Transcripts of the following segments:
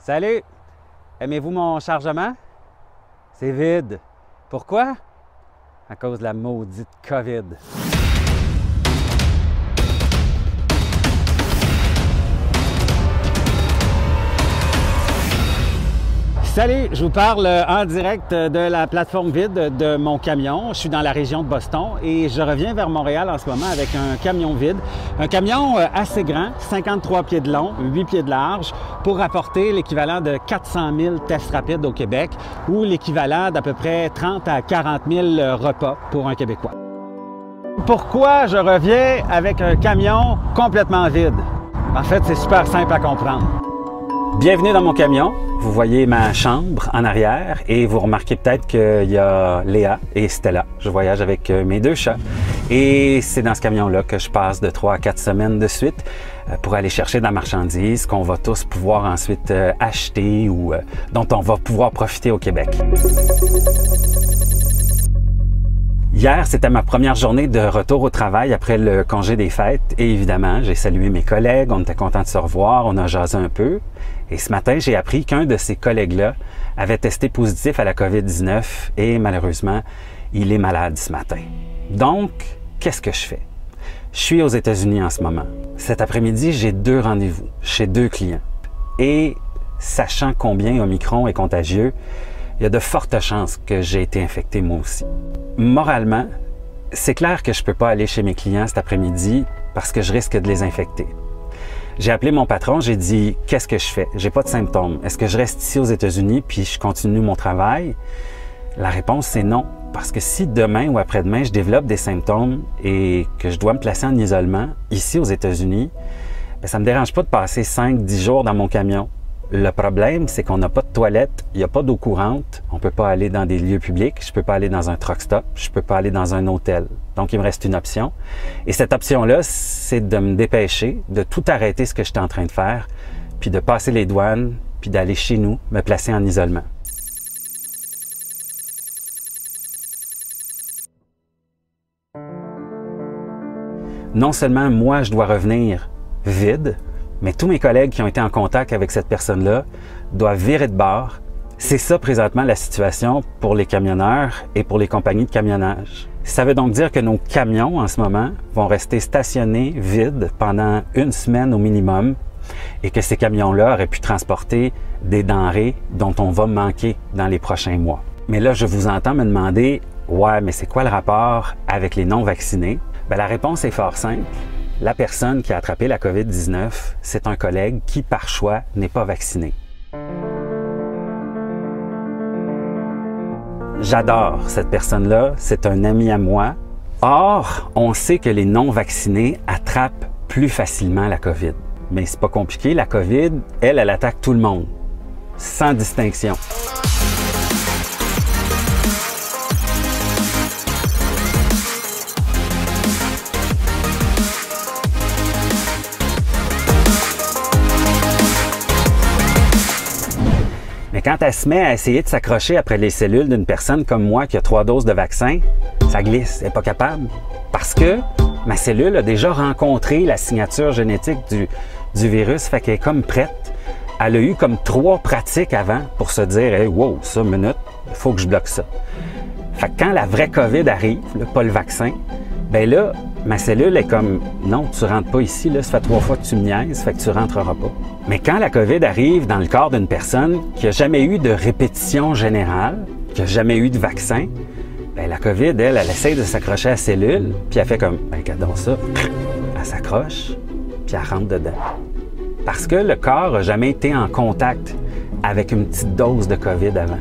Salut! Aimez-vous mon chargement? C'est vide. Pourquoi? À cause de la maudite COVID. Salut, je vous parle en direct de la plateforme vide de mon camion. Je suis dans la région de Boston et je reviens vers Montréal en ce moment avec un camion vide. Un camion assez grand, 53 pieds de long, 8 pieds de large, pour apporter l'équivalent de 400 000 tests rapides au Québec ou l'équivalent d'à peu près 30 à 40 000 repas pour un Québécois. Pourquoi je reviens avec un camion complètement vide? En fait, c'est super simple à comprendre. Bienvenue dans mon camion. Vous voyez ma chambre en arrière et vous remarquez peut-être qu'il y a Léa et Stella. Je voyage avec mes deux chats et c'est dans ce camion-là que je passe de 3 à 4 semaines de suite pour aller chercher de la marchandise qu'on va tous pouvoir ensuite acheter ou dont on va pouvoir profiter au Québec. Hier, c'était ma première journée de retour au travail après le congé des fêtes et évidemment, j'ai salué mes collègues, on était contents de se revoir, on a jasé un peu. Et ce matin, j'ai appris qu'un de ces collègues-là avait testé positif à la COVID-19 et malheureusement, il est malade ce matin. Donc, qu'est-ce que je fais? Je suis aux États-Unis en ce moment. Cet après-midi, j'ai 2 rendez-vous chez 2 clients. Et sachant combien Omicron est contagieux, il y a de fortes chances que j'ai été infecté moi aussi. Moralement, c'est clair que je ne peux pas aller chez mes clients cet après-midi parce que je risque de les infecter. J'ai appelé mon patron, j'ai dit « Qu'est-ce que je fais? J'ai pas de symptômes. Est-ce que je reste ici aux États-Unis puis je continue mon travail? » La réponse c'est non, parce que si demain ou après-demain je développe des symptômes et que je dois me placer en isolement ici aux États-Unis, ça me dérange pas de passer 5-10 jours dans mon camion. Le problème, c'est qu'on n'a pas de toilette, il n'y a pas d'eau courante, on ne peut pas aller dans des lieux publics, je ne peux pas aller dans un truck stop, je ne peux pas aller dans un hôtel. Donc, il me reste une option. Et cette option-là, c'est de me dépêcher, de tout arrêter ce que j'étais en train de faire, puis de passer les douanes, puis d'aller chez nous, me placer en isolement. Non seulement moi, je dois revenir vide, mais tous mes collègues qui ont été en contact avec cette personne-là doivent virer de bord. C'est ça présentement la situation pour les camionneurs et pour les compagnies de camionnage. Ça veut donc dire que nos camions en ce moment vont rester stationnés vides pendant 1 semaine au minimum et que ces camions-là auraient pu transporter des denrées dont on va manquer dans les prochains mois. Mais là, je vous entends me demander « Ouais, mais c'est quoi le rapport avec les non-vaccinés? » Bien, la réponse est fort simple. La personne qui a attrapé la COVID-19, c'est un collègue qui, par choix, n'est pas vacciné. J'adore cette personne-là, c'est un ami à moi. Or, on sait que les non-vaccinés attrapent plus facilement la COVID. Mais c'est pas compliqué, la COVID, elle attaque tout le monde, sans distinction. Mais quand elle se met à essayer de s'accrocher après les cellules d'une personne comme moi qui a 3 doses de vaccin, ça glisse, elle n'est pas capable. Parce que ma cellule a déjà rencontré la signature génétique du virus, fait qu'elle est comme prête. Elle a eu comme 3 pratiques avant pour se dire hey, « wow, ça, minute, il faut que je bloque ça ». Fait que quand la vraie COVID arrive, là, pas le vaccin, bien là, ma cellule est comme « non, tu rentres pas ici, là, ça fait 3 fois que tu me niaises, fait que tu rentreras pas ». Mais quand la COVID arrive dans le corps d'une personne qui n'a jamais eu de répétition générale, qui n'a jamais eu de vaccin, bien la COVID, elle essaie de s'accrocher à la cellule, puis elle fait comme « ben regardons ça », elle s'accroche, puis elle rentre dedans. Parce que le corps n'a jamais été en contact avec une petite dose de COVID avant.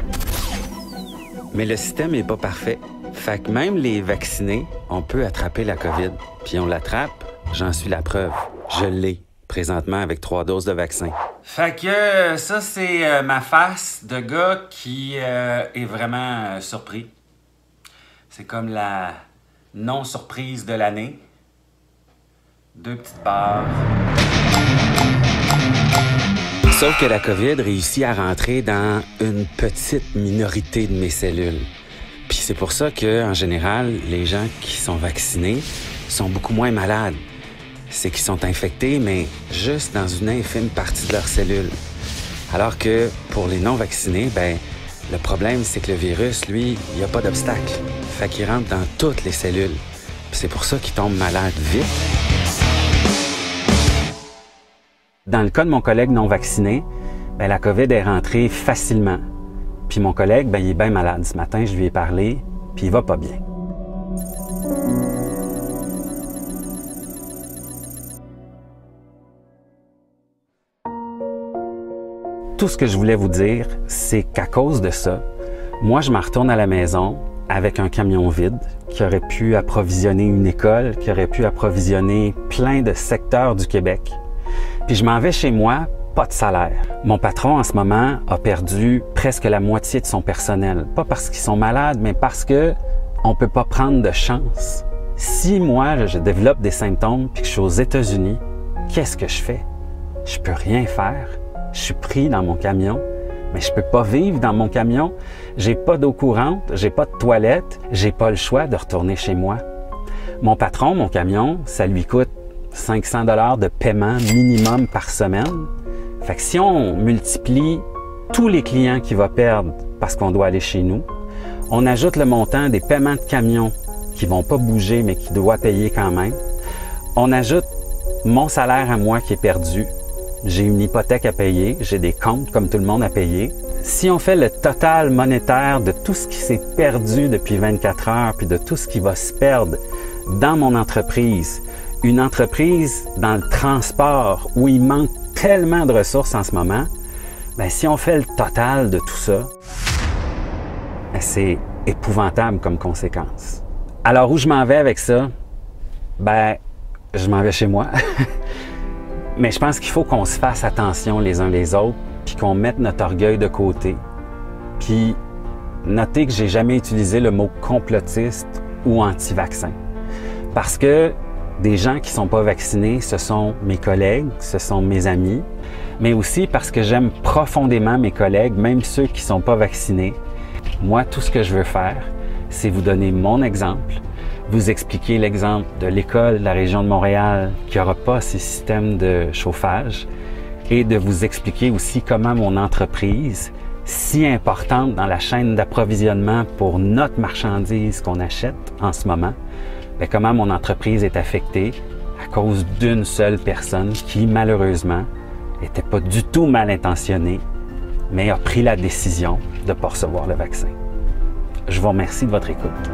Mais le système n'est pas parfait. Fait que même les vaccinés, on peut attraper la COVID. Puis on l'attrape, j'en suis la preuve. Je l'ai présentement avec 3 doses de vaccin. Fait que ça, c'est ma face de gars qui est vraiment surpris. C'est comme la non-surprise de l'année. 2 petites barres. Sauf que la COVID réussit à rentrer dans une petite minorité de mes cellules. Puis c'est pour ça qu'en général, les gens qui sont vaccinés sont beaucoup moins malades. C'est qu'ils sont infectés, mais juste dans une infime partie de leurs cellules. Alors que pour les non-vaccinés, ben, le problème, c'est que le virus, lui, il n'y a pas d'obstacle. Fait qu'il rentre dans toutes les cellules. Puis c'est pour ça qu'il tombe malade vite. Dans le cas de mon collègue non vacciné, ben, la COVID est rentrée facilement. Puis mon collègue, ben, il est bien malade. Ce matin, je lui ai parlé, puis il va pas bien. Tout ce que je voulais vous dire, c'est qu'à cause de ça, moi, je m'en retourne à la maison avec un camion vide qui aurait pu approvisionner une école, qui aurait pu approvisionner plein de secteurs du Québec. Puis je m'en vais chez moi, pas de salaire. Mon patron, en ce moment, a perdu presque la moitié de son personnel. Pas parce qu'ils sont malades, mais parce que on peut pas prendre de chance. Si moi, je développe des symptômes puis que je suis aux États-Unis, qu'est-ce que je fais? Je peux rien faire. Je suis pris dans mon camion, mais je peux pas vivre dans mon camion. J'ai pas d'eau courante, j'ai pas de toilette, j'ai pas le choix de retourner chez moi. Mon patron, mon camion, ça lui coûte 500 $ de paiement minimum par semaine. Fait que si on multiplie tous les clients qu'il va perdre parce qu'on doit aller chez nous, on ajoute le montant des paiements de camion qui vont pas bouger mais qui doit payer quand même. On ajoute mon salaire à moi qui est perdu. J'ai une hypothèque à payer, j'ai des comptes comme tout le monde à payer. Si on fait le total monétaire de tout ce qui s'est perdu depuis 24 heures, puis de tout ce qui va se perdre dans mon entreprise, une entreprise dans le transport où il manque tellement de ressources en ce moment, bien, si on fait le total de tout ça, bien, c'est épouvantable comme conséquence. Alors, où je m'en vais avec ça? Ben, je m'en vais chez moi. Mais je pense qu'il faut qu'on se fasse attention les uns les autres, puis qu'on mette notre orgueil de côté. Puis, notez que j'ai jamais utilisé le mot complotiste ou anti-vaccin. Parce que des gens qui ne sont pas vaccinés, ce sont mes collègues, ce sont mes amis, mais aussi parce que j'aime profondément mes collègues, même ceux qui ne sont pas vaccinés. Moi, tout ce que je veux faire, c'est vous donner mon exemple, vous expliquer l'exemple de l'école de la région de Montréal qui n'aura pas ces systèmes de chauffage et de vous expliquer aussi comment mon entreprise, si importante dans la chaîne d'approvisionnement pour notre marchandise qu'on achète en ce moment, bien, comment mon entreprise est affectée à cause d'une seule personne qui, malheureusement, n'était pas du tout mal intentionnée, mais a pris la décision de ne pas recevoir le vaccin. Je vous remercie de votre écoute.